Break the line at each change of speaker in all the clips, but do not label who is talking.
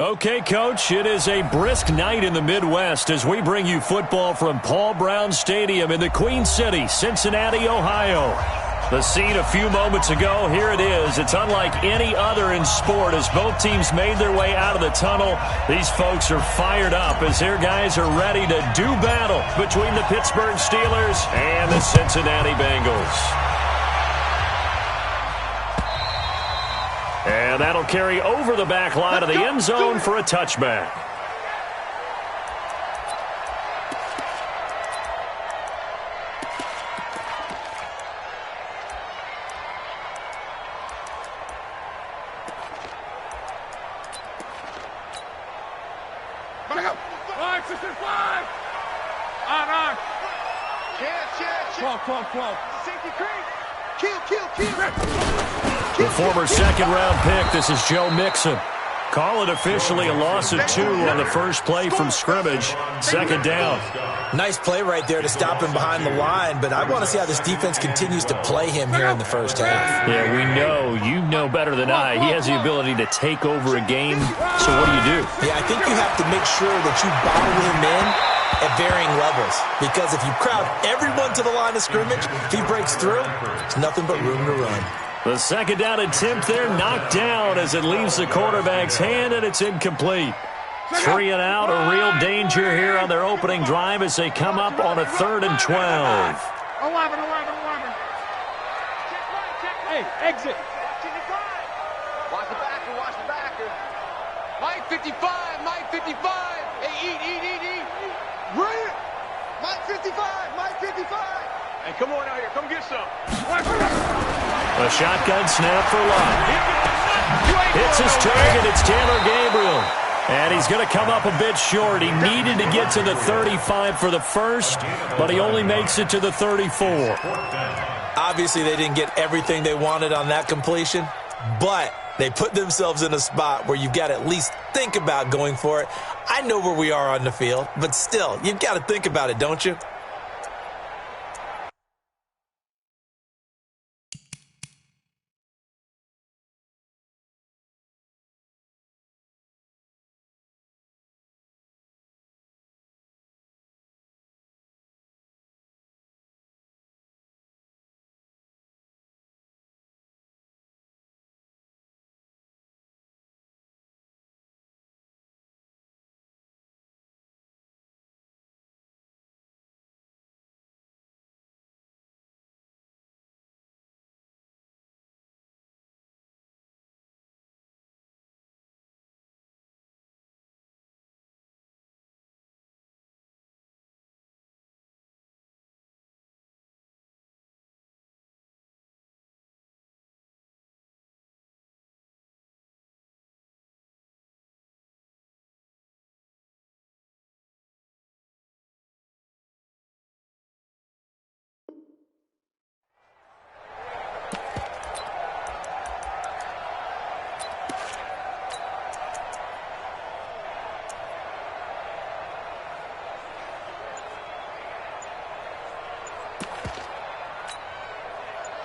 Okay, Coach, it is a brisk night in the Midwest as we bring you football from Paul Brown Stadium in the Queen City, Cincinnati, Ohio. The scene a few moments ago, here it is. It's unlike any other in sport as both teams made their way out of the tunnel. These folks are fired up as their guys are ready to do battle between the Pittsburgh Steelers and the Cincinnati Bengals. And that'll carry over the back line of the end zone for a touchback. The former second-round pick, this is Joe Mixon. Call it officially a loss of 2 on the first play from scrimmage. Second down.
Nice play right there to stop him behind the line, but I want to see how this defense continues to play him here in the first half.
Yeah, we know. You know better than I. He has the ability to take over a game. So what do?
Yeah, I think you have to make sure that you bottle him in at varying levels, because if you crowd everyone to the line of scrimmage, if he breaks through, there's nothing but room to run.
The second down attempt there knocked down as it leaves the quarterback's hand, and it's incomplete. 3 and out, a real danger here on their opening drive as they come up on a 3rd and 12.
11. Hey, exit. Watch the backer. Mike 55. Hey, eat. Bring it. Mike 55. Hey, come on out here. Come get some.
A shotgun snap for Lott. Hits his target. It's Taylor Gabriel. And he's going to come up a bit short. He needed to get to the 35 for the first, but he only makes it to the 34.
Obviously, they didn't get everything they wanted on that completion, but they put themselves in a spot where you've got to at least think about going for it. I know where we are on the field, but still, you've got to think about it, don't you?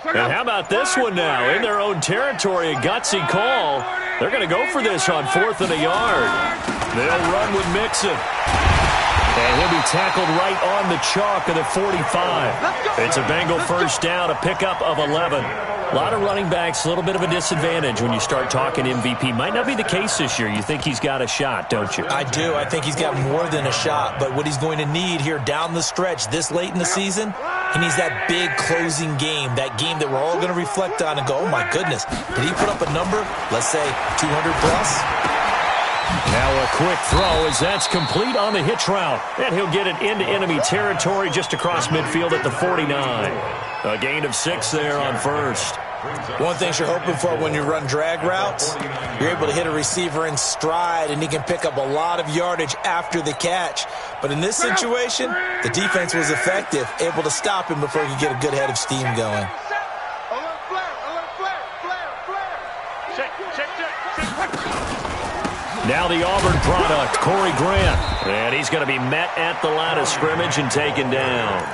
And how about this one now? In their own territory, a gutsy call. They're going to go for this on 4th and a yard. They'll run with Mixon. And he'll be tackled right on the chalk of the 45. It's a Bengal first down, a pickup of 11. A lot of running backs, a little bit of a disadvantage when you start talking MVP. Might not be the case this year. You think he's got a shot, don't you?
I do. I think he's got more than a shot. But what he's going to need here down the stretch this late in the season, he needs that big closing game, that game that we're all going to reflect on and go, oh, my goodness, did he put up a number, let's say 200 plus?
Now a quick throw as that's complete on the hitch route. And he'll get it into enemy territory just across midfield at the 49. A gain of 6 there on first.
One thing you're hoping for when you run drag routes, you're able to hit a receiver in stride and he can pick up a lot of yardage after the catch. But in this situation, the defense was effective, able to stop him before he could get a good head of steam going.
Now the Auburn product, Corey Grant. And he's going to be met at the line of scrimmage and taken down.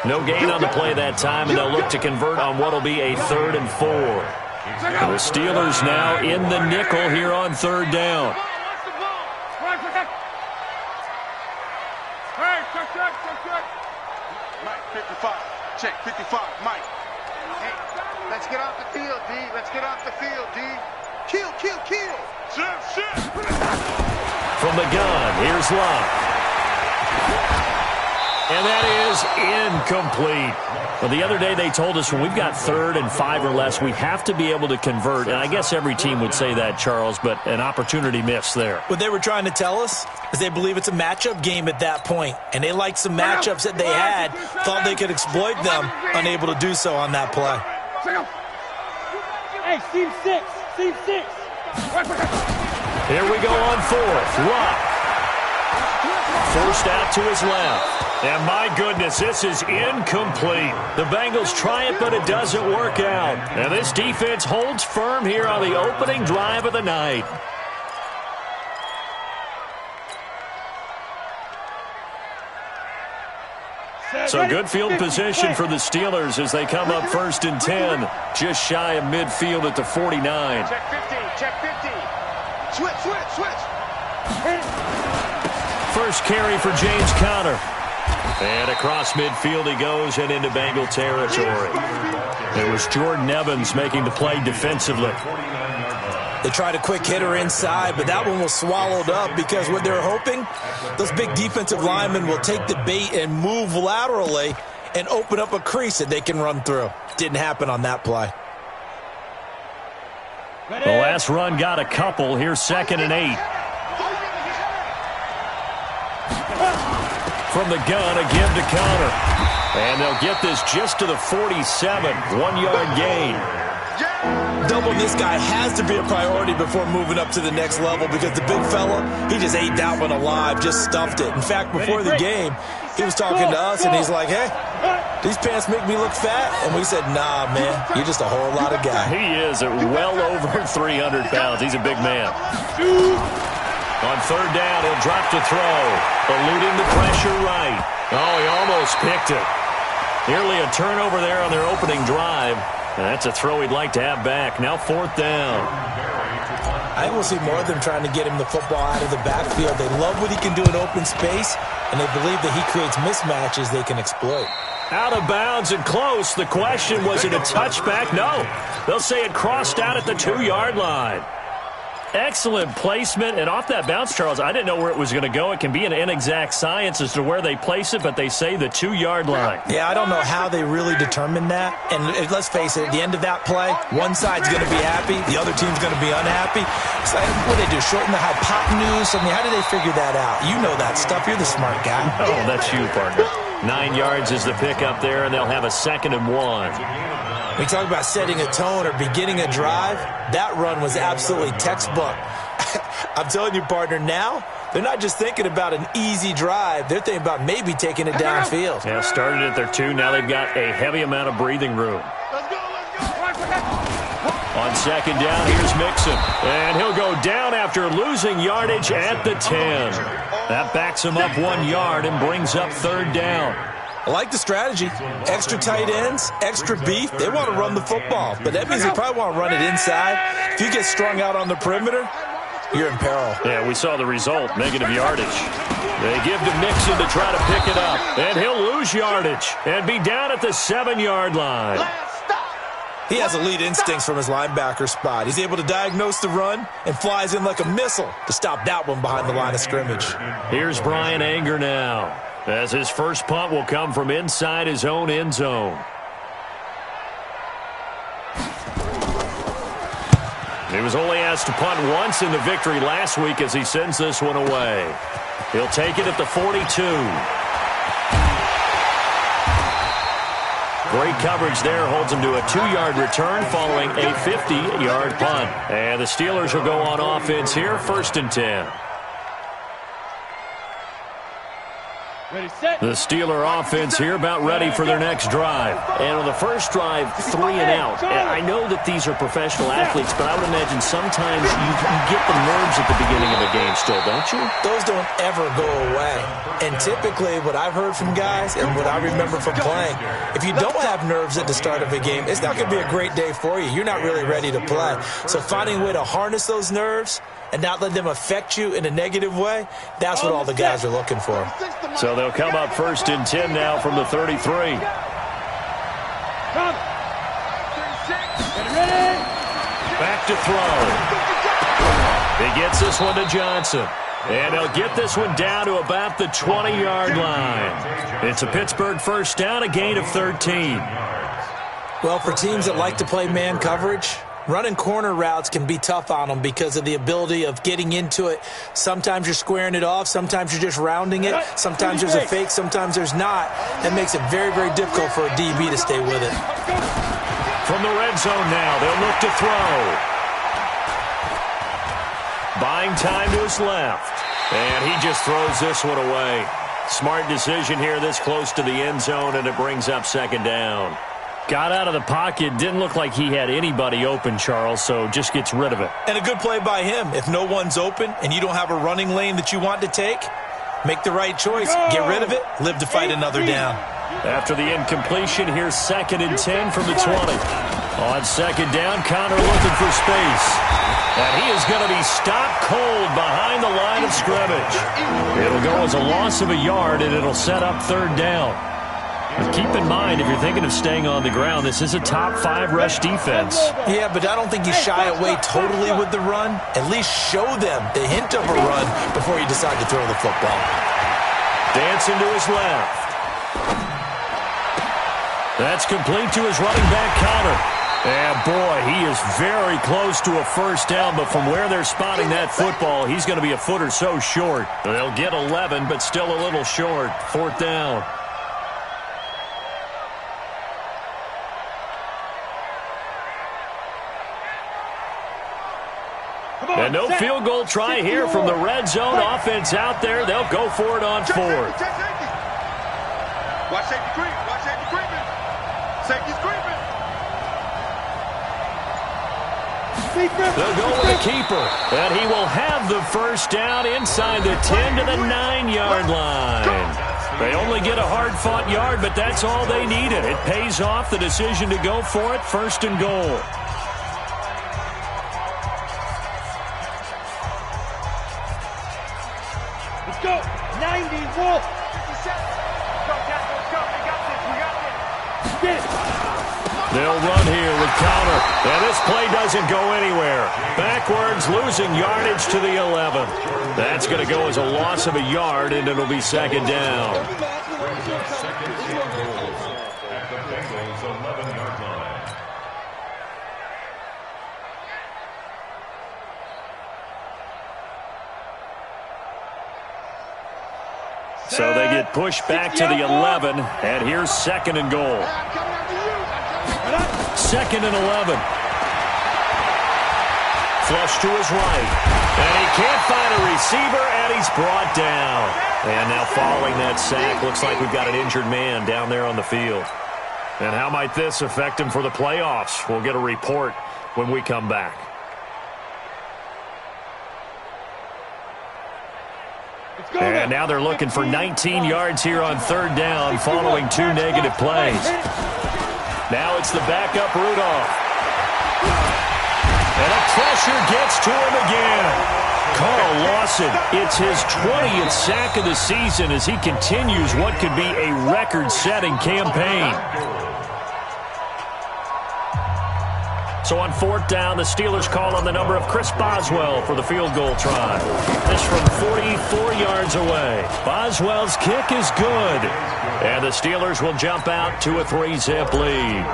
No gain on the play that time, and they'll look to convert on what will be a 3rd and 4. The Steelers now in the nickel here on 3rd down.
Check, 55, Mike. Hey, let's get off the field, D. Let's get off the field, D. Kill, kill, kill. Shit.
From the gun, here's Love. And that is incomplete. Well, the other day they told us when we've got 3rd and 5 or less, we have to be able to convert. And I guess every team would say that, Charles, but an opportunity missed there.
What they were trying to tell us is they believe it's a matchup game at that point, and they liked some matchups that they had, thought they could exploit them, unable to do so on that play.
Hey, Team 6.
Here we go on 4th. Luck. Forced out to his left. And my goodness, this is incomplete. The Bengals try it, but it doesn't work out. And this defense holds firm here on the opening drive of the night. So good field position for the Steelers as they come up 1st and 10. Just shy of midfield at the 49.
Check 50, check 50. Switch.
First carry for James Conner. And across midfield he goes and into Bengal territory. It was Jordan Evans making the play defensively.
They tried a quick hitter inside, but that one was swallowed up because what they're hoping, those big defensive linemen will take the bait and move laterally and open up a crease that they can run through. Didn't happen on that play.
The last run got a couple. Here's 2nd and 8. From the gun, a give to Conner. And they'll get this just to the 47. 1-yard gain.
Doubling this guy has to be a priority before moving up to the next level because the big fella, he just ate that one alive, just stuffed it. In fact, before the game, he was talking to us, and he's like, hey, these pants make me look fat. And we said, nah, man, you're just a whole lot of guy.
He is at well over 300 pounds. He's a big man. On 3rd down, he'll drop to throw. Eluding the pressure right. Oh, he almost picked it. Nearly a turnover there on their opening drive. And that's a throw he'd like to have back. Now 4th down.
I think we'll see more of them trying to get him the football out of the backfield. They love what he can do in open space, and they believe that he creates mismatches they can exploit.
Out of bounds and close. The question, was it a touchback? No. They'll say it crossed out at the 2-yard line. Excellent placement, and off that bounce, Charles, I didn't know where it was going to go. It can be an inexact science as to where they place it, but they say the 2-yard line.
Yeah, I don't know how they really determined that. And let's face it, at the end of that play, one side's going to be happy, the other team's going to be unhappy. So what do they do, shorten the hypotenuse? I mean, how do they figure that out? You know that stuff. You're the smart guy.
Oh, that's you, partner. 9 yards is the pick up there, and they'll have a 2nd and 1.
We talk about setting a tone or beginning a drive. That run was absolutely textbook. I'm telling you, partner, now they're not just thinking about an easy drive. They're thinking about maybe taking it downfield.
Yeah, started at their 2. Now they've got a heavy amount of breathing room. On 2nd down, here's Mixon. And he'll go down after losing yardage at the 10. That backs him up 1 yard and brings up 3rd down.
I like the strategy. Extra tight ends, extra beef. They want to run the football, but that means they probably want to run it inside. If you get strung out on the perimeter, you're in peril.
Yeah, we saw the result, negative yardage. They give to Mixon to try to pick it up, and he'll lose yardage and be down at the 7-yard line.
He has elite instincts from his linebacker spot. He's able to diagnose the run and flies in like a missile to stop that one behind the line of scrimmage.
Here's Brian Anger now, as his first punt will come from inside his own end zone. He was only asked to punt once in the victory last week as he sends this one away. He'll take it at the 42. Great coverage there, holds him to a 2-yard return following a 50-yard punt. And the Steelers will go on offense here, 1st and 10. The Steeler offense here about ready for their next drive. And on the first drive, 3 and out. I know that these are professional athletes, but I would imagine sometimes you get the nerves at the beginning of a game still, don't you?
Those don't ever go away. And typically what I've heard from guys and what I remember from playing, if you don't have nerves at the start of a game, it's not going to be a great day for you. You're not really ready to play. So finding a way to harness those nerves and not let them affect you in a negative way, that's what all the guys are looking for.
So they'll come up 1st and 10 now from the 33. Back to throw. He gets this one to Johnson. And he'll get this one down to about the 20-yard line. It's a Pittsburgh first down, a gain of 13.
Well, for teams that like to play man coverage, running corner routes can be tough on them because of the ability of getting into it. Sometimes you're squaring it off. Sometimes you're just rounding it. Sometimes there's a fake. Sometimes there's not. That makes it very, very difficult for a DB to stay with it.
From the red zone now, they'll look to throw. Buying time to his left. And he just throws this one away. Smart decision here this close to the end zone, and it brings up second down. Got out of the pocket. Didn't look like he had anybody open, Charles, so just gets rid of it.
And a good play by him. If no one's open and you don't have a running lane that you want to take, make the right choice. Get rid of it. Live to fight another down.
After the incompletion, here's 2nd and 10 from the 20. On second down, Connor looking for space. And he is going to be stopped cold behind the line of scrimmage. It'll go as a loss of a yard, and it'll set up third down. But keep in mind, if you're thinking of staying on the ground, this is a top 5 rush defense.
Yeah, but I don't think you shy away totally with the run. At least show them the hint of a run before you decide to throw the football.
Dancing to his left. That's complete to his running back, Connor. And, boy, he is very close to a first down, but from where they're spotting that football, he's going to be a foot or so short. They'll get 11, but still a little short. Fourth down. And no field goal try here from the red zone. Offense out there. They'll go for it on fourth.
Watch safety creep. Watch safety creeping. Safety's creeping.
They'll go with a keeper. And he will have the first down inside the 10 to the 9-yard line. They only get a hard-fought yard, but that's all they needed. It pays off the decision to go for it. First and goal.
Let's go. 90, Wolf. 57. Go, Cat, let's go. We got this. We got this. Get it.
They'll run here with Connor. And this play doesn't go anywhere. Backwards, losing yardage to the 11. That's going to go as a loss of a yard, and it'll be second down. So they get pushed back to the 11, and here's 2nd and goal. 2nd and 11. Flush to his right. And he can't find a receiver, and he's brought down. And now following that sack, looks like we've got an injured man down there on the field. And how might this affect him for the playoffs? We'll get a report when we come back. And now they're looking for 19 yards here on third down following 2 negative plays. Now it's the backup Rudolph. And a pressure gets to him again. Carl Lawson, it's his 20th sack of the season as he continues what could be a record-setting campaign. So on fourth down, the Steelers call on the number of Chris Boswell for the field goal try. This from 44 yards away. Boswell's kick is good. And the Steelers will jump out to a 3-zip lead.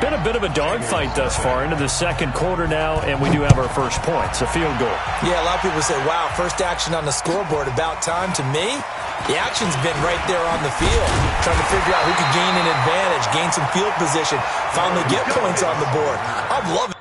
Been a bit of a dogfight thus far into the second quarter now, and we do have our first points, a field goal.
Yeah, a lot of people say, wow, first action on the scoreboard, about time. To me, the action's been right there on the field, trying to figure out who could gain an advantage, gain some field position, finally get points on the board. I'm loving it.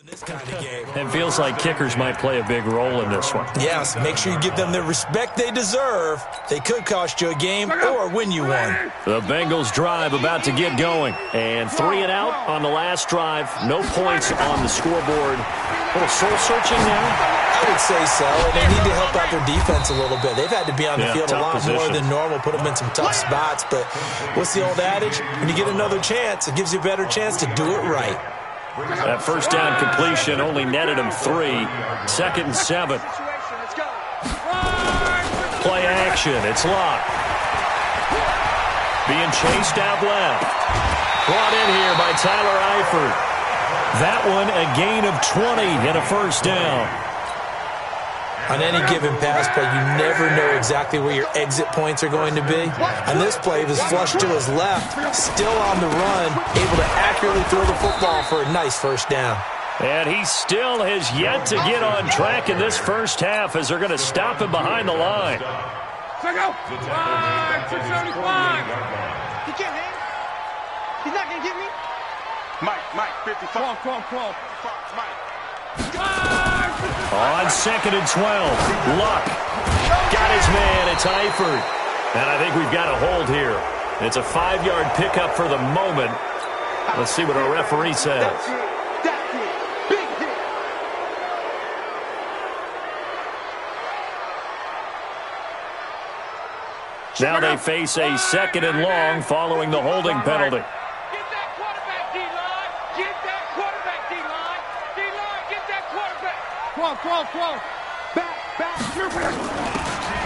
This kind of game.
It feels like kickers might play a big role in this one.
Yes, make sure you give them the respect they deserve. They could cost you a game or win you one.
The Bengals drive about to get going. And 3 and out on the last drive. No points on the scoreboard. A little soul-searching now.
I would say so, and they need to help out their defense a little bit. They've had to be on the field a lot more than normal, put them in some tough spots. But what's the old adage? When you get another chance, it gives you a better chance to do it right.
That first down completion only netted him 3. 2nd and 7. Play action. It's locked. Being chased out left. Brought in here by Tyler Eifert. That one a gain of 20 and a first down.
On any given pass play, you never know exactly where your exit points are going to be. On this play, he was flushed to his left, still on the run, able to accurately throw the football for a nice first down.
And he still has yet to get on track in this first half as they're going to stop him behind the line.
Check out. 675. He can't hang. He's not going to get me. Mike, 55. Come on. Mike.
On 2nd and 12, Luck got his man. It's Eifert. And I think we've got a hold here. It's a 5-yard pickup for the moment. Let's see what our referee says.
That's it. Big hit.
Now they face a 2nd and long following the holding penalty.
Get that quarterback, D-line. Get that quarterback, D-line. D-line, get that quarterback. Come on. Back.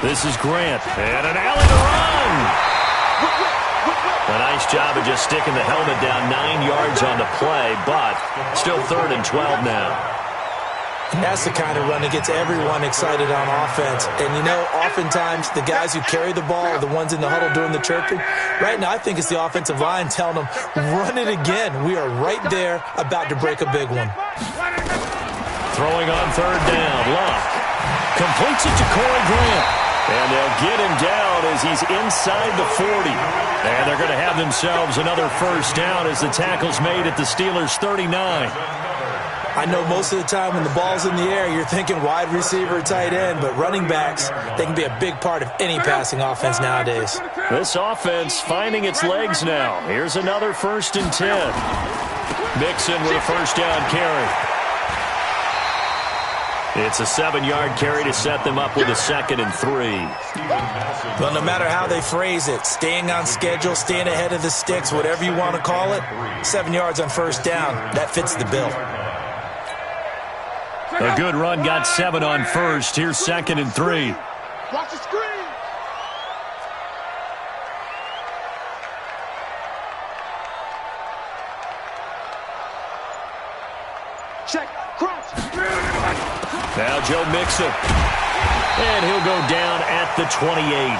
This is Grant. And an alley to run. A nice job of just sticking the helmet down 9 yards on the play, but still 3rd and 12 now.
And that's the kind of run that gets everyone excited on offense. And, you know, oftentimes the guys who carry the ball are the ones in the huddle doing the chirping. Right now, I think it's the offensive line telling them, run it again. We are right there about to break a big one.
Throwing on 3rd down. Luck completes it to Corey Grant. And they'll get him down as he's inside the 40. And they're going to have themselves another first down as the tackle's made at the Steelers' 39.
I know most of the time when the ball's in the air, you're thinking wide receiver, tight end, but running backs, they can be a big part of any passing offense nowadays.
This offense finding its legs now. Here's another 1st and 10. Mixon with a first down carry. It's a 7-yard carry to set them up with a 2nd and 3.
Well, no matter how they phrase it, staying on schedule, staying ahead of the sticks, whatever you want to call it, 7 yards on first down, that fits the bill.
A good run got 7 on first. Here's 2nd and 3.
Watch the screen. Check. Crouch.
Now Joe Mixon. And he'll go down at the 28.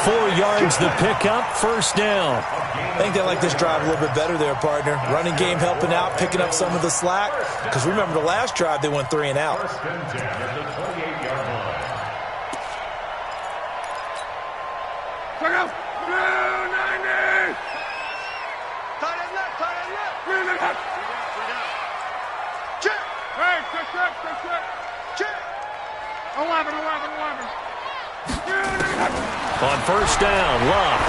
4 yards the pickup, first down.
I think they like this drive a little bit better there, partner. Running game helping out, picking up some of the slack. Because remember the last drive, they went 3 and out.
Check out. 90. Tight end left. Check. Hey, check. 11.
On first down, Luck.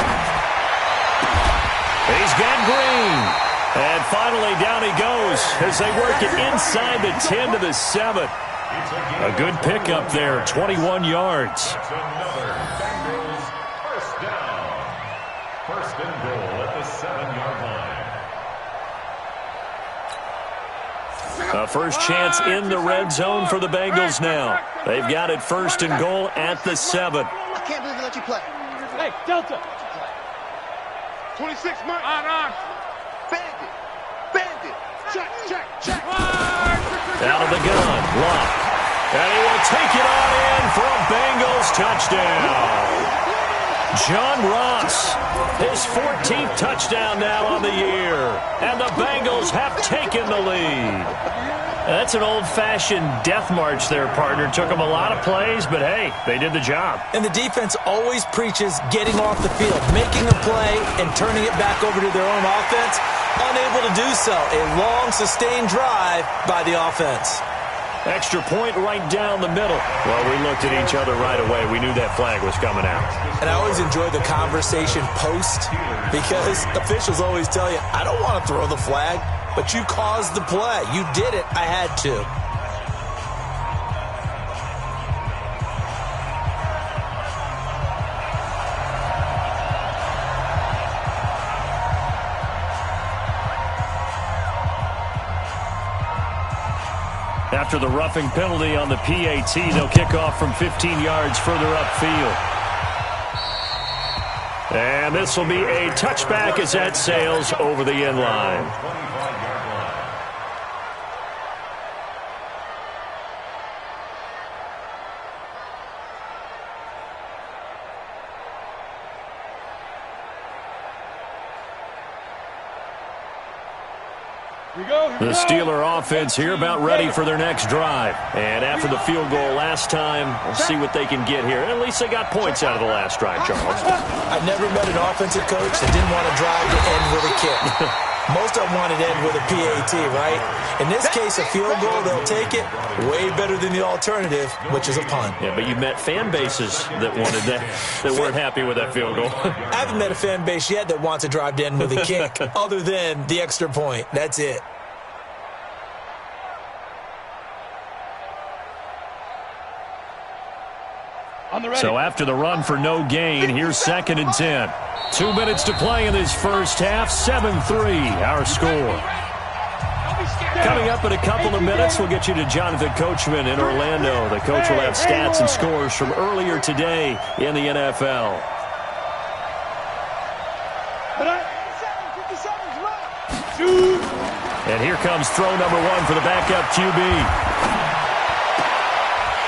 He's got Green. And finally down he goes as they work it inside the 10 to the 7. A good pickup there, 21 yards.
First down. 1st and goal at the 7-yard line.
A first chance in the red zone for the Bengals now. They've got it 1st and goal at the 7.
I can't believe they let you play. Hey, Delta. 26 Mark. On. Bandit. Check.
Out of the gun, Luck. And he will take it on in for a Bengals touchdown. John Ross, his 14th touchdown now on the year. And the Bengals have taken the lead. That's an old-fashioned death march there, partner. Took them a lot of plays, but hey, they did the job.
And the defense always preaches getting off the field, making a play and turning it back over to their own offense. unable to do so. A long, sustained drive by the offense.
Extra point right down the middle. Well, we looked at each other right away. We knew that flag was coming out.
And I always enjoy the conversation post because officials always tell you, I don't want to throw the flag, but you caused the play. You did it. I had to.
After the roughing penalty on the PAT, they'll kick off from 15 yards further upfield. And this will be a touchback as that sails over the end line. The Steeler offense here about ready for their next drive. And after the field goal last time, we'll see what they can get here. At least they got points out of the last drive, Charles.
I've never met an offensive coach that didn't want to drive to end with a kick. Most of them want to end with a PAT, right? In this case, a field goal, they'll take it. Way better than the alternative, which is a punt.
Yeah, but you've met fan bases that wanted that weren't happy with that field goal.
I haven't met a fan base yet that wants to drive to end with a kick, other than the extra point. That's it.
So after the run for no gain, here's 2nd and 10. 2 minutes to play in this first half. 7-3, our score. Coming up in a couple of minutes, we'll get you to Jonathan Coachman in Orlando. The coach will have stats and scores from earlier today in the NFL. And here comes throw number 1 for the backup QB.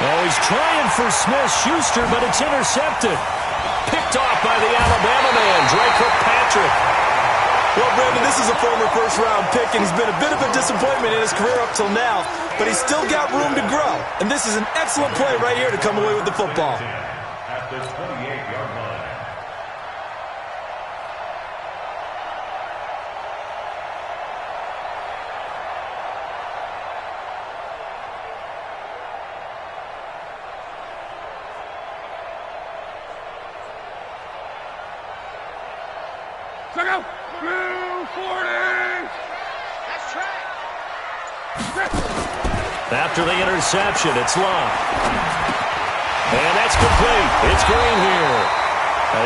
Oh, he's trying for Smith-Schuster, but it's intercepted. Picked off by the Alabama man, Drake Kirkpatrick.
Well, Brandon, this is a former first-round pick, and he's been a bit of a disappointment in his career up till now, but he's still got room to grow. And this is an excellent play right here to come away with the football.
At the 28-yard line.
After the interception, it's Long. And that's complete. It's Green here.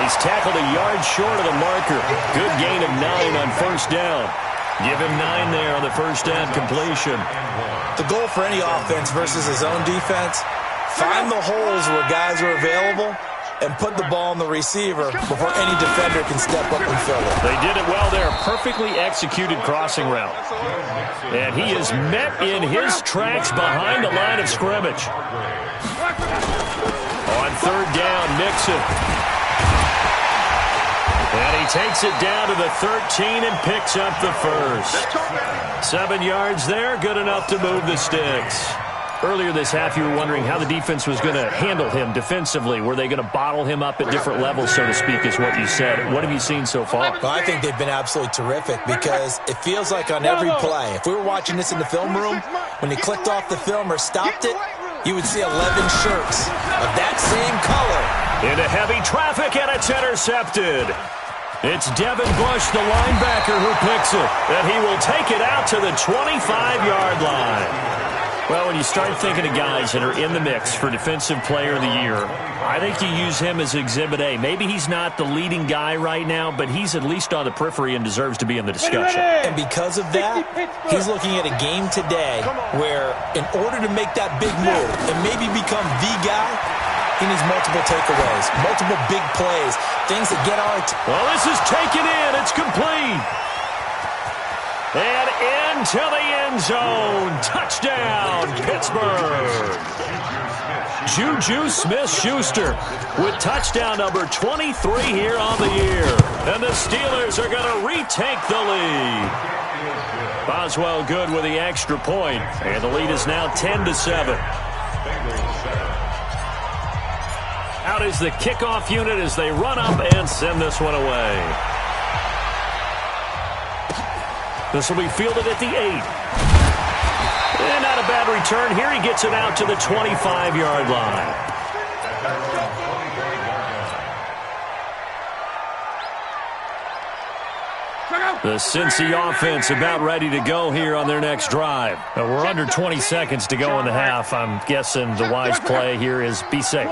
He's tackled a yard short of the marker. Good gain of 9 on first down. Give him 9 there on the first down completion.
The goal for any offense versus his own defense, find the holes where guys are available and put the ball on the receiver before any defender can step up and fill it.
They did it well there. Perfectly executed crossing route. And he is met in his tracks behind the line of scrimmage. On third down, Mixon. And he takes it down to the 13 and picks up the first. 7 yards there, good enough to move the sticks. Earlier this half, you were wondering how the defense was going to handle him defensively. Were they going to bottle him up at different levels, so to speak, is what you said. What have you seen so far?
Well, I think they've been absolutely terrific because it feels like on every play, if we were watching this in the film room, when he clicked off the film or stopped it, you would see 11 shirts of that same color.
Into heavy traffic, and it's intercepted. It's Devin Bush, the linebacker, who picks it. And he will take it out to the 25-yard line. Well, when you start thinking of guys that are in the mix for Defensive Player of the Year, I think you use him as Exhibit A. Maybe he's not the leading guy right now, but he's at least on the periphery and deserves to be in the discussion.
And because of that, he's looking at a game today where in order to make that big move and maybe become the guy, he needs multiple takeaways, multiple big plays, things that get our attention.
Well, this is taken in. It's complete. And into the end zone. Touchdown, Pittsburgh. Juju Smith-Schuster with touchdown number 23 here on the year. And the Steelers are going to retake the lead. Boswell good with the extra point. And the lead is now 10-7. Out is the kickoff unit as they run up and send this one away. This will be fielded at the 8. And not a bad return here. He gets it out to the 25-yard line. The Cincy offense about ready to go here on their next drive. We're under 20 seconds to go in the half. I'm guessing the wise play here is be safe.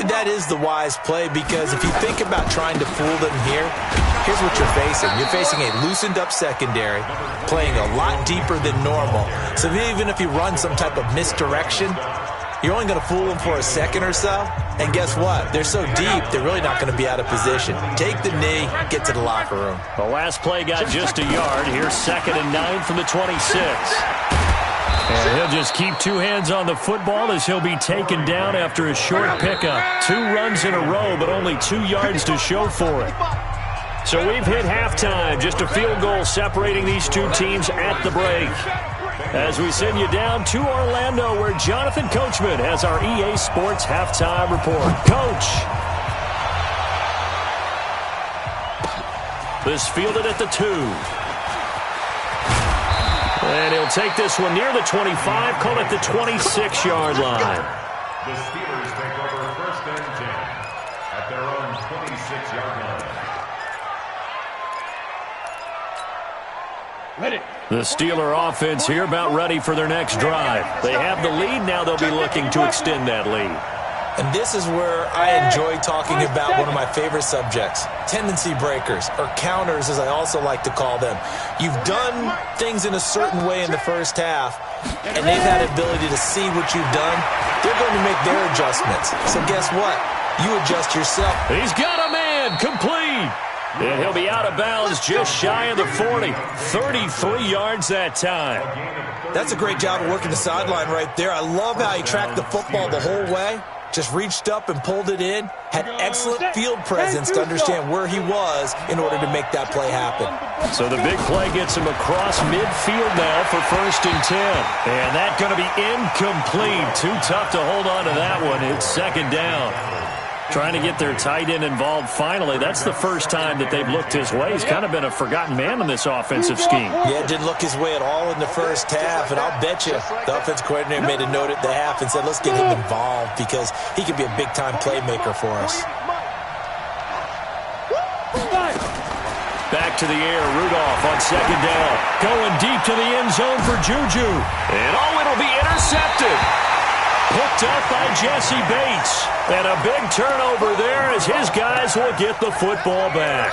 That is the wise play, because if you think about trying to fool them here, here's what you're facing. You're facing a loosened up secondary, playing a lot deeper than normal. So even if you run some type of misdirection, you're only going to fool them for a second or so. And guess what? They're so deep, they're really not going to be out of position. Take the knee, get to the locker room.
The last play got just a yard. Here's 2nd and 9 from the 26. And he'll just keep two hands on the football as he'll be taken down after a short pickup. 2 runs in a row, but only 2 yards to show for it. So we've hit halftime. Just a field goal separating these two teams at the break. As we send you down to Orlando, where Jonathan Coachman has our EA Sports halftime report. Coach. This fielded at the 2. And he'll take this one near the 25, call it the 26-yard line.
The Steelers take over 1st and 10 at their own 26-yard line.
The Steeler offense here about ready for their next drive. They have the lead. Now they'll be looking to extend that lead.
And this is where I enjoy talking about one of my favorite subjects, tendency breakers, or counters as I also like to call them. You've done things in a certain way in the first half, and they've had the ability to see what you've done. They're going to make their adjustments. So guess what? You adjust yourself.
He's got a man, complete. And he'll be out of bounds just shy of the 40. 33 yards that time.
That's a great job of working the sideline right there. I love how he tracked the football the whole way. Just reached up and pulled it in. Had excellent field presence to understand where he was in order to make that play happen.
So the big play gets him across midfield now for 1st and 10. And that's going to be incomplete. Too tough to hold on to that one. It's 2nd down. Trying to get their tight end involved finally. That's the first time that they've looked his way. He's kind of been a forgotten man in this offensive scheme.
Yeah, didn't look his way at all in the first half, and I'll bet you the offense coordinator made a note at the half and said, let's get him involved because he could be a big-time playmaker for us.
Back to the air, Rudolph on 2nd down. Going deep to the end zone for Juju. And it'll be intercepted. Picked up by Jesse Bates. And a big turnover there as his guys will get the football back.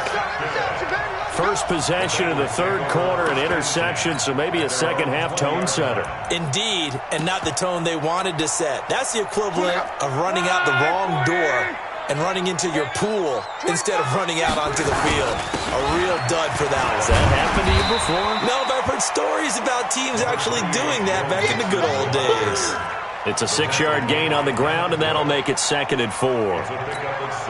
First possession of the 3rd quarter, an interception, so maybe a second-half tone setter.
Indeed, and not the tone they wanted to set. That's the equivalent of running out the wrong door and running into your pool instead of running out onto the field. A real dud for that one.
Has that happened to you before?
No, but I've heard stories about teams actually doing that back in the good old days.
It's a 6-yard gain on the ground, and that'll make it 2nd and 4.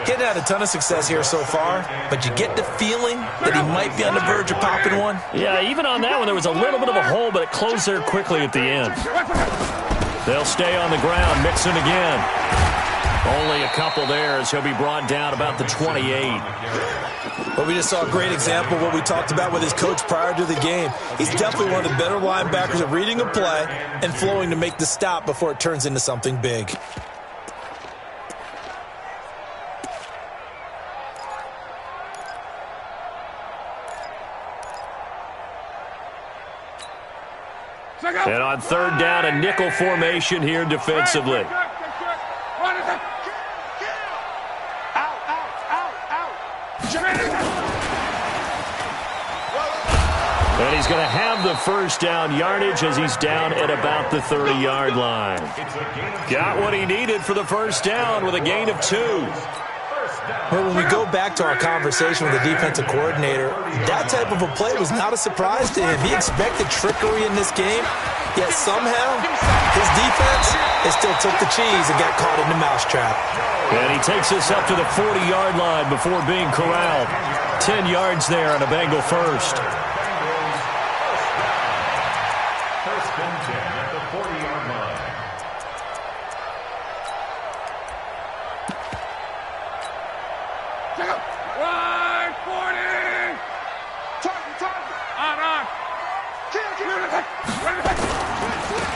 Getting had a ton of success here so far, but you get the feeling that he might be on the verge of popping one.
Yeah, even on that one, there was a little bit of a hole, but it closed there quickly at the end. They'll stay on the ground, Mixon again. Only a couple there as he'll be brought down about the 28.
But we just saw a great example of what we talked about with his coach prior to the game. He's definitely one of the better linebackers at reading a play and flowing to make the stop before it turns into something big.
And on 3rd down, a nickel formation here defensively. And he's going to have the 1st down yardage as he's down at about the 30-yard line. Got what he needed for the 1st down with a gain of 2.
Well, when we go back to our conversation with the defensive coordinator, that type of a play was not a surprise to him. He expected trickery in this game, yet somehow his defense still took the cheese and got caught in the mousetrap.
And he takes this up to the 40-yard line before being corralled. 10 yards there on a Bengal 1st.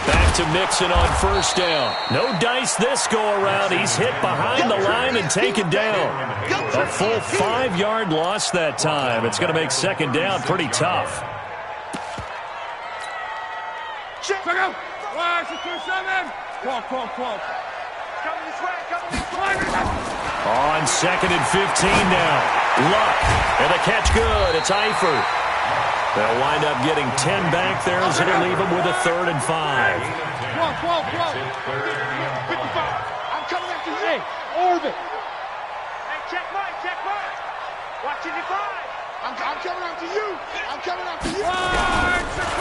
Back to Mixon on first down. No dice this go-around. He's hit behind the line and taken down. A full 5-yard loss that time. It's going to make second down pretty tough. On second and 15 now. Luck. And the catch good. It's Eifert. They'll wind up getting 10 back there as it'll leave them with a 3rd and 5.
55. I'm coming after you. Hey, Orbit. Hey, check mine. Watching the 5. I'm coming after you. I'm coming after you.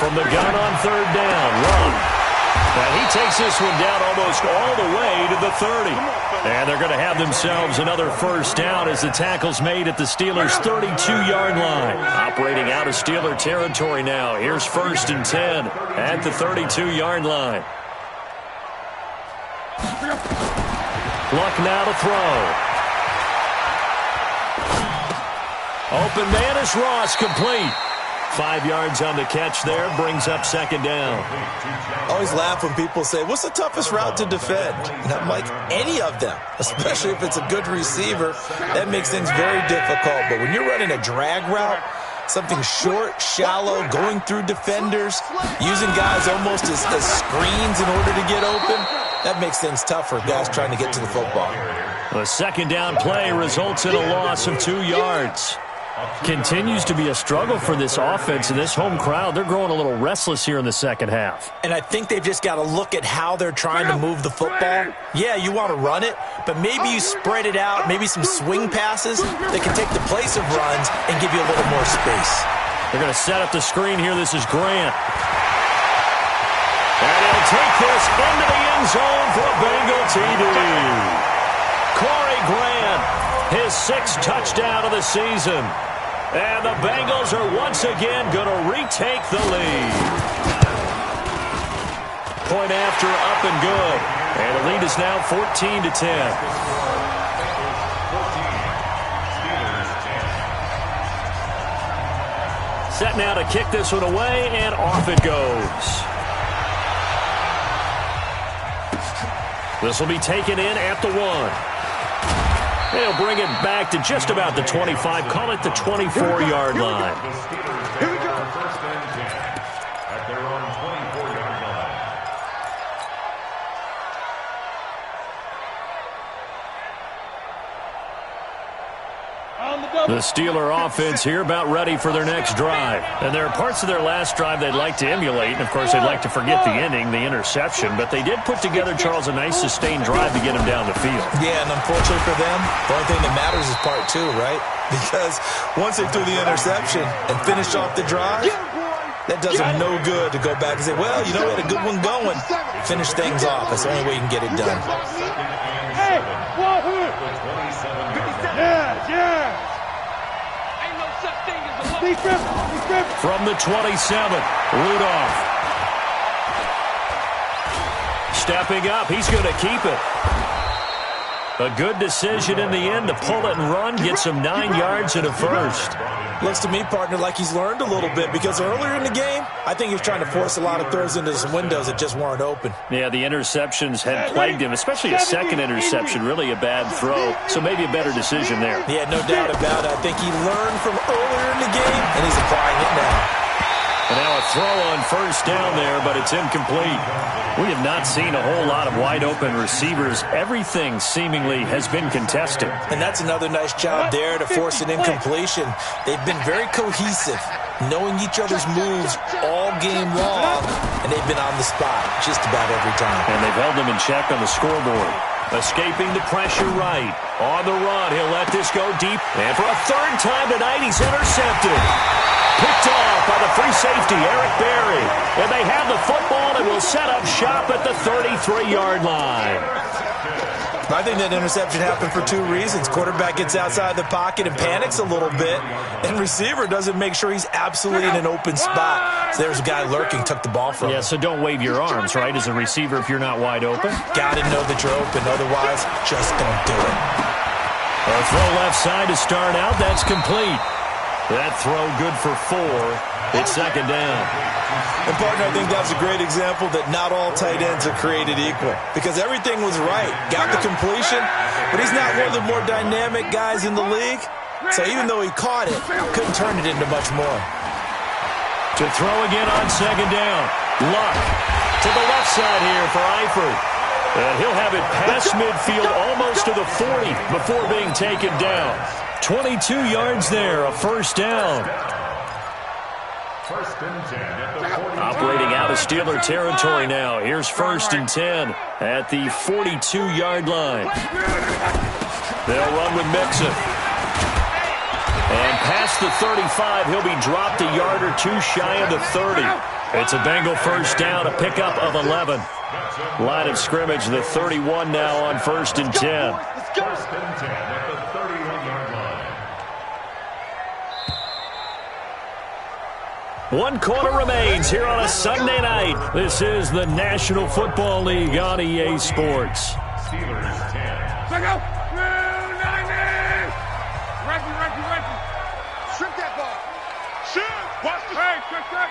From the gun on 3rd down. Run. Now he takes this one down almost all the way to the 30. And they're going to have themselves another first down as the tackle's made at the Steelers' 32-yard line. Operating out of Steeler territory now. Here's 1st and 10 at the 32-yard line. Luck now to throw. Open man is Ross, complete. 5 yards on the catch there, brings up second down.
I always laugh when people say, what's the toughest route to defend? And I'm like, any of them, especially if it's a good receiver. That makes things very difficult. But when you're running a drag route, something short, shallow, going through defenders, using guys almost as screens in order to get open, that makes things tough for guys trying to get to the football.
The second down play results in a loss of 2 yards. Continues to be a struggle for this offense and this home crowd. They're growing a little restless here in the second half.
And I think they've just got to look at how they're trying to move the football. Yeah, you want to run it, but maybe you spread it out, maybe some swing passes that can take the place of runs and give you a little more space.
They're going to set up the screen here. This is Grant. And he'll take this into the end zone for a Bengal TD. Corey Grant, his 6th touchdown of the season. And the Bengals are once again going to retake the lead. Point after, up and good. And the lead is now 14-10. Set now to kick this one away, and off it goes. This will be taken in at the 1. They'll bring it back to just about the 25. Call it the 24-yard line.
Here we go.
First and 10 at their own 24-yard line.
The Steeler offense here about ready for their next drive. And there are parts of their last drive they'd like to emulate. And, of course, they'd like to forget the ending, the interception. But they did put together, Charles, a nice sustained drive to get him down the field.
Yeah, and unfortunately for them, the only thing that matters is part 2, right? Because once they threw the interception and finished off the drive, that does them no good to go back and say, well, you know, we had a good one going. Finish things off. That's the only way you can get it done.
Hey, yeah.
From the 27, Rudolph. Stepping up, he's going to keep it. A good decision in the end to pull it and run, get some 9 yards and a first.
Looks to me, partner, like he's learned a little bit because earlier in the game, I think he was trying to force a lot of throws into some windows that just weren't open.
Yeah, the interceptions had plagued him, especially a second interception, really a bad throw. So maybe a better decision there.
Yeah, no doubt about it. I think he learned from earlier in the game, and he's applying it now.
And now a throw on first down there, but it's incomplete. We have not seen a whole lot of wide-open receivers. Everything seemingly has been contested.
And that's another nice job there to force an incompletion. They've been very cohesive, knowing each other's moves all game long, and they've been on the spot just about every time.
And they've held them in check on the scoreboard. Escaping the pressure right. On the run, he'll let this go deep. And for a 3rd time tonight, he's intercepted. Picked off by the free safety, Eric Berry. And they have the football and will set up shop at the 33-yard line.
I think that interception happened for 2 reasons. Quarterback gets outside the pocket and panics a little bit, and receiver doesn't make sure he's absolutely in an open spot. So there's a guy lurking, took the ball from him.
Yeah, so don't wave your arms, right, as a receiver if you're not wide open?
Got to know that you're open. Otherwise, just don't do it.
A throw left side to start out. That's complete. That throw good for 4. It's second down.
And, partner, I think that's a great example that not all tight ends are created equal because everything was right. Got the completion, but he's not one of the more dynamic guys in the league. So even though he caught it, couldn't turn it into much more.
To throw again on second down. Luck to the left side here for Eifert. And he'll have it past midfield almost to the 40 before being taken down. 22 yards there, a first down.
First and 10 at the 40.
Operating out of Steeler territory now. Here's first and 10 at the 42-yard line. They'll run with Mixon. And past the 35, he'll be dropped a yard or two shy of the 30. It's a Bengal first down, a pickup of 11. Line of scrimmage, the 31 now on first and 10.
First and 10 at the 31-yard line.
1 quarter remains here on a Sunday night. This is the National Football League on EA Sports.
Steelers 10.
Check out. Strip that ball. Shoot. Watch the. Hey, check.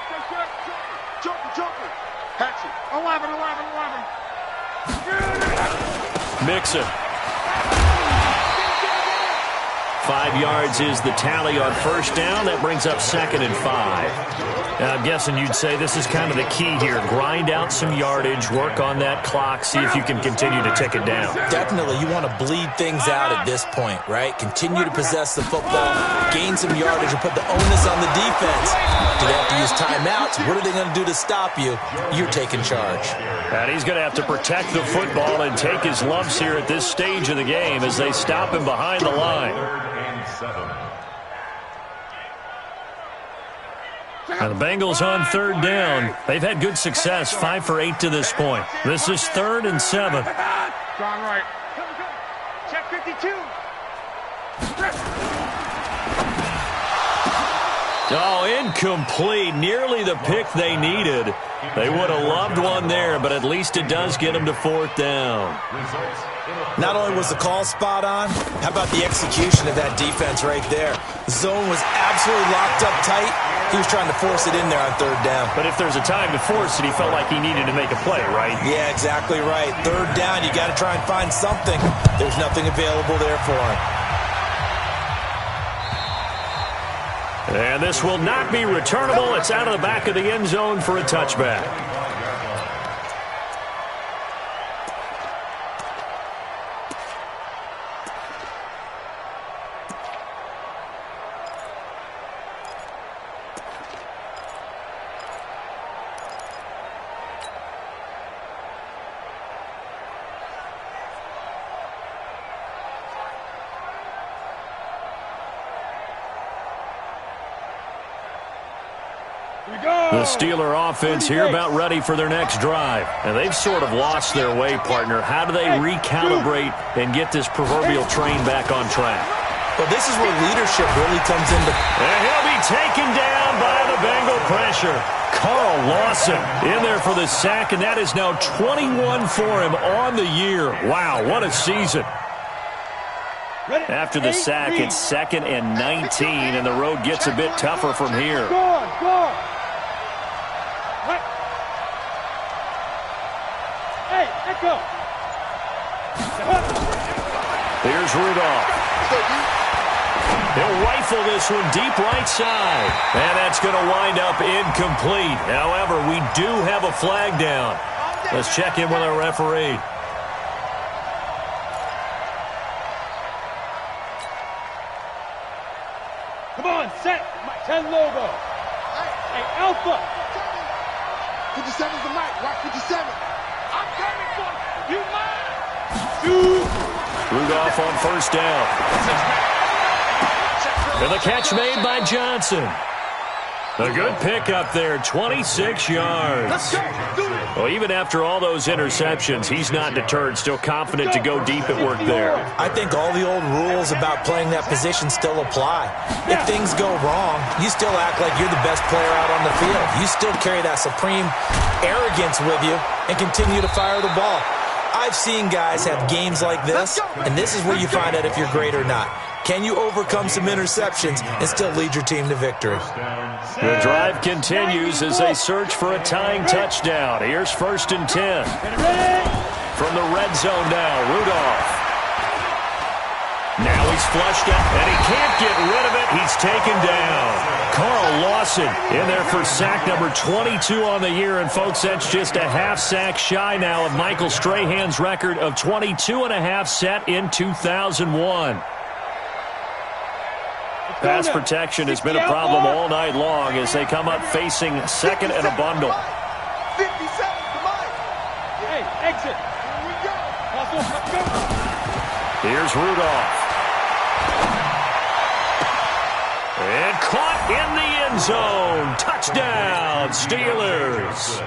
Joker. Hatchet. 11.
Mixon. 5 yards is the tally on first down. That brings up second and 5. Now, I'm guessing you'd say this is kind of the key here. Grind out some yardage, work on that clock, see if you can continue to tick it down.
Definitely, you want to bleed things out at this point, right? Continue to possess the football, gain some yardage, and put the onus on the defense. Do they have to use timeouts? What are they going to do to stop you? You're taking charge.
And he's going to have to protect the football and take his lumps here at this stage of the game as they stop him behind the line.
7.
And the Bengals on third down. They've had good success, 5 for 8 to this point. This is 3rd and 7.
John Wright. Check 52.
Oh, incomplete. Nearly the pick they needed. They would have loved one there, but at least it does get them to 4th down.
Not only was the call spot on, how about the execution of that defense right there? The zone was absolutely locked up tight. He was trying to force it in there on third down.
But if there's a time to force it, he felt like he needed to make a play, right?
Yeah, exactly right. Third down, you got to try and find something. There's nothing available there for him.
And this will not be returnable. It's out of the back of the end zone for a touchback. The Steeler offense here about ready for their next drive. And they've sort of lost their way, partner. How do they recalibrate and get this proverbial train back on track?
Well, this is where leadership really comes into...
And he'll be taken down by the Bengal pressure. Carl Lawson in there for the sack, and that is now 21 for him on the year. Wow, what a season. After the sack, it's 2nd and 19, and the road gets a bit tougher from here. Here's Rudolph. He'll rifle this one deep right side. And that's going to wind up incomplete. However, we do have a flag down. Let's check in with our referee.
Come on, set. 10 logo. Hey, Alpha.
57's the mic. Watch 57. I'm coming for you.
Rudolph on first down. And the catch made by Johnson. A good pickup there, 26 yards. Well, even after all those interceptions, he's not deterred, still confident to go deep at work there.
I think all the old rules about playing that position still apply. If things go wrong, you still act like you're the best player out on the field. You still carry that supreme arrogance with you and continue to fire the ball. I've seen guys have games like this, and this is where you find out if you're great or not. Can you overcome some interceptions and still lead your team to victory?
The drive continues as they search for a tying touchdown. Here's 1st and 10. From the red zone now, Rudolph. Now he's flushed out, and he can't get rid of it. He's taken down. Carl Lawson in there for sack number 22 on the year. And, folks, that's just a half sack shy now of Michael Strahan's record of 22.5 set in 2001. Pass protection has been a problem all night long as they come up facing second and a bundle.
50 seconds to Mike.
Hey, exit.
Here we go.
Here's Rudolph. And caught in the end zone. Touchdown, Steelers.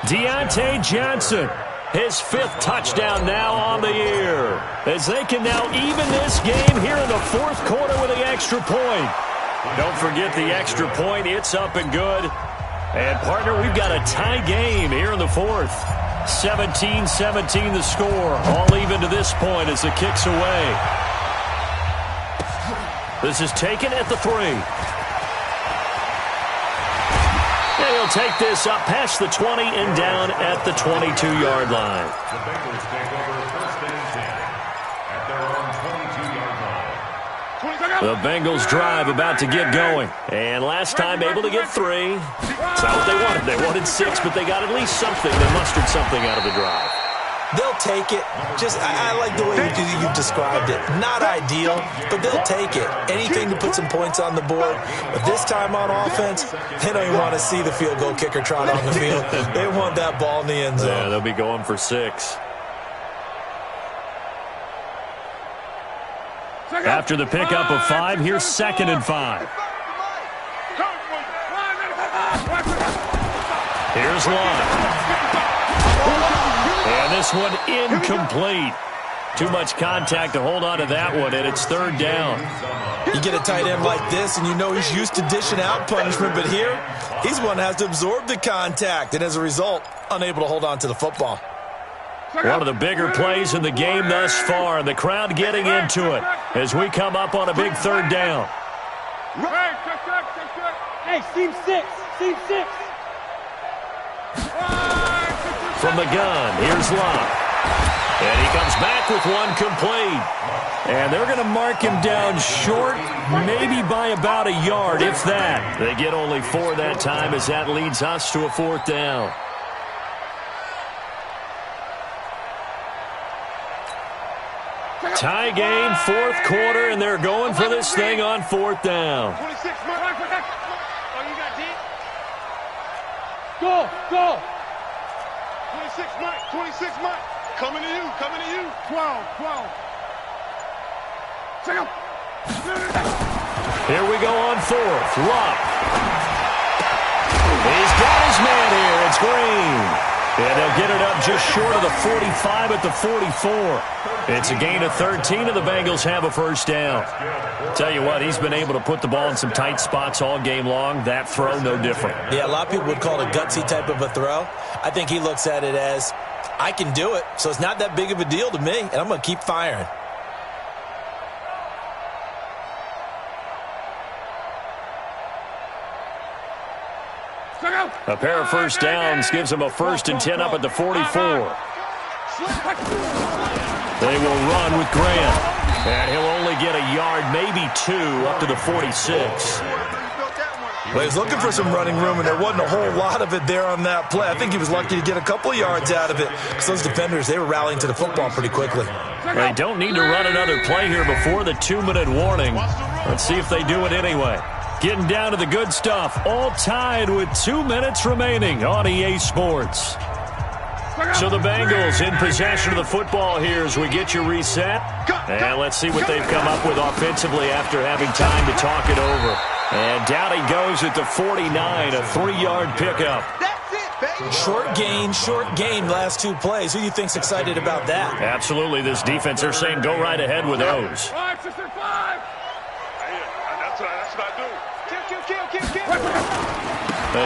Deontay Johnson, his 5th touchdown now on the year, as they can now even this game here in the 4th quarter with the extra point. Don't forget the extra point. It's up and good. And, partner, we've got a tie game here in the 4th. 17-17 the score. All even to this point as the kick's away. This is taken at the 3. And he'll take this up past the 20 and down at the 22-yard line.
The Bengals take over 1st and 10 at their own 22-yard line.
The Bengals drive about to get going. And last time able to get 3. It's not what they wanted. They wanted 6, but they got at least something. They mustered something out of the drive.
They'll take it. I like the way you described it. Not ideal, but they'll take it. Anything to put some points on the board. But this time on offense, they don't even want to see the field goal kicker trot on the field. They want that ball in the end zone.
Yeah, they'll be going for 6. After the pickup of 5, here's 2nd and 5. Here's Long. And this one incomplete. Too much contact to hold on to that one, and it's 3rd down.
You get a tight end like this, and you know he's used to dishing out punishment, but here, he's one that has to absorb the contact, and as a result, unable to hold on to the football.
One of the bigger plays in the game thus far, and the crowd getting into it as we come up on a big 3rd down.
Hey, seam 6. Seam 6.
From the gun, here's Locke. And he comes back with one complete. And they're going to mark him down short, maybe by about a yard, if that. They get only 4 that time as that leads us to a 4th down. Tie game, 4th quarter, and they're going for this thing on 4th down.
26, Mike. Oh, you got deep?
Go.
26, Mike. 26, Mike. Coming to you. 12. Take him.
Here we go on 4th. Luck. He's got his man here. It's Green. And they'll get it up just short of the 45 at the 44. It's a gain of 13, and the Bengals have a 1st down. Tell you what, he's been able to put the ball in some tight spots all game long. That throw, no different.
Yeah, a lot of people would call it a gutsy type of a throw. I think he looks at it as, I can do it, so it's not that big of a deal to me, and I'm going to keep firing.
A pair of 1st downs gives them a 1st and 10 up at the 44. They will run with Grant. And he'll only get a yard, maybe 2, up to the 46.
Well, he was looking for some running room, and there wasn't a whole lot of it there on that play. I think he was lucky to get a couple of yards out of it because those defenders, they were rallying to the football pretty quickly.
They don't need to run another play here before the 2-minute warning. Let's see if they do it anyway. Getting down to the good stuff, all tied with 2 minutes remaining on EA Sports. So the Bengals in possession of the football here as we get you reset. And let's see what they've come up with offensively after having time to talk it over. And down he goes at the 49, a 3-yard pickup.
That's it, baby.
Short gain, last 2 plays. Who do you think's excited about that?
Absolutely, this defense, they're saying go right ahead with those.
5, 6, 5. That's what I do. Kill.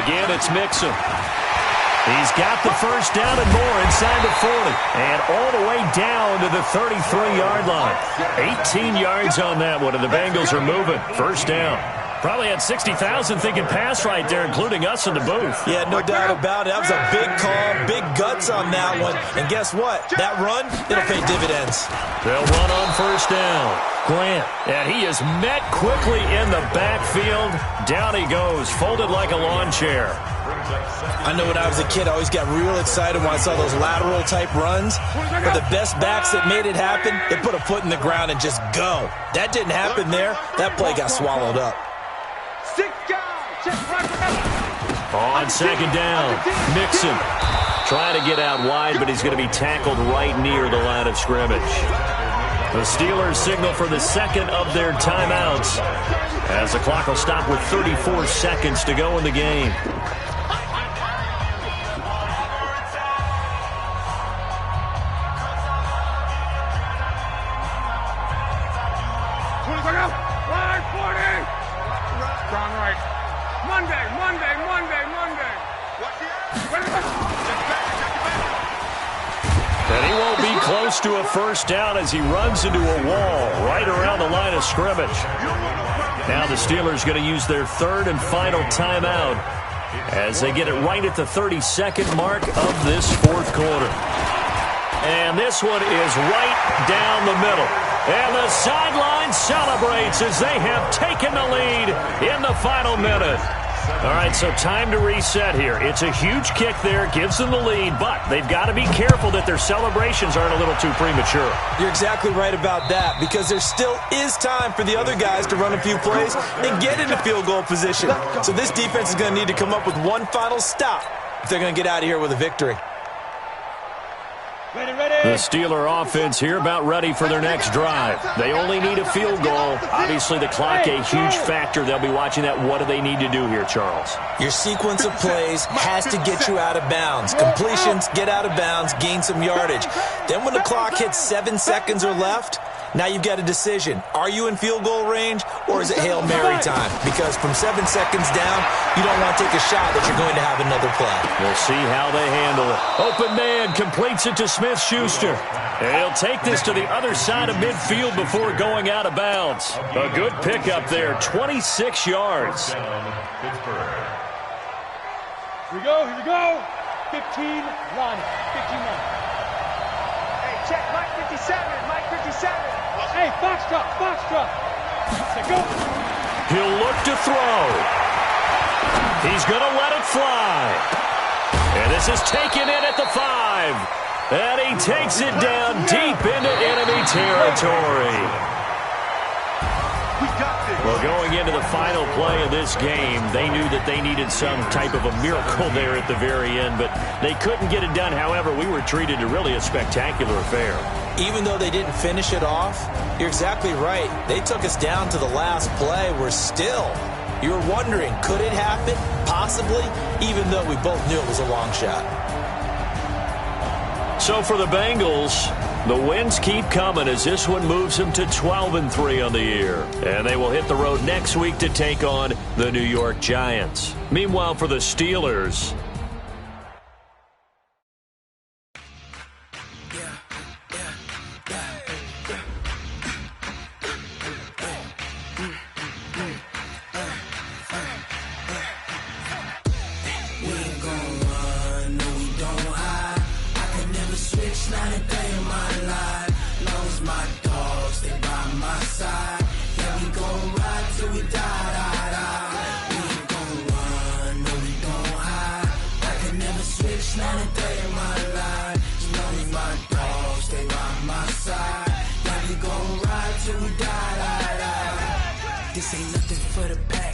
Again, it's Mixon. He's got the first down and more inside the 40. And all the way down to the 33-yard line. 18 yards on that one, and the Bengals are moving. First down. Probably had 60,000 thinking pass right there, including us in the booth.
Yeah, no doubt about it. That was a big call, big guts on that one. And guess what? That run, it'll pay dividends.
They'll run on first down. Grant, and he is met quickly in the backfield. Down he goes, folded like a lawn chair.
I know when I was a kid, I always got real excited when I saw those lateral-type runs. But the best backs that made it happen, they put a foot in the ground and just go. That didn't happen there. That play got swallowed up.
On second down, Mixon trying to get out wide, but he's going to be tackled right near the line of scrimmage. The Steelers signal for the second of their timeouts as the clock will stop with 34 seconds to go in the game. And he won't be close to a first down as he runs into a wall right around the line of scrimmage. Now the Steelers going to use their third and final timeout as they get it right at the 32nd mark of this fourth quarter. And this one is right down the middle. And the sideline celebrates as they have taken the lead in the final minute. All right, so time to reset here. It's a huge kick there, gives them the lead, but they've got to be careful that their celebrations aren't a little too premature.
You're exactly right about that, because there still is time for the other guys to run a few plays and get into field goal position. So this defense is going to need to come up with one final stop if they're going to get out of here with a victory.
The Steeler offense here about ready for their next drive. They only need a field goal. Obviously, the clock a huge factor. They'll be watching that. What do they need to do here, Charles?
Your sequence of plays has to get you out of bounds. Completions, get out of bounds, gain some yardage. Then when the clock hits 7 seconds or left, now you've got a decision. Are you in field goal range, or is it Hail Mary time? Because from 7 seconds down, you don't want to take a shot that you're going to have another play.
We'll see how they handle it. Open man completes it to Smith-Schuster. And he'll take this to the other side of midfield before going out of bounds. A good pickup there, 26 yards.
Here we go, here we go. 15, run. 15, run.
Hey, check, Mike 57, Mike 57.
Hey, Foxtrot, Foxtrot. Say go.
He'll look to throw. He's going to let it fly. And this is taken in at the 5. And he takes it down deep into enemy territory. Well, going into the final play of this game, they knew that they needed some type of a miracle there at the very end, but they couldn't get it done. However, we were treated to really a spectacular affair.
Even though they didn't finish it off, you're exactly right. They took us down to the last play. You were wondering, could it happen? Possibly, even though we both knew it was a long shot.
So for the Bengals, the wins keep coming as this one moves them to 12-3 on the year. And they will hit the road next week to take on the New York Giants. Meanwhile, for the Steelers,
This ain't nothing for the back.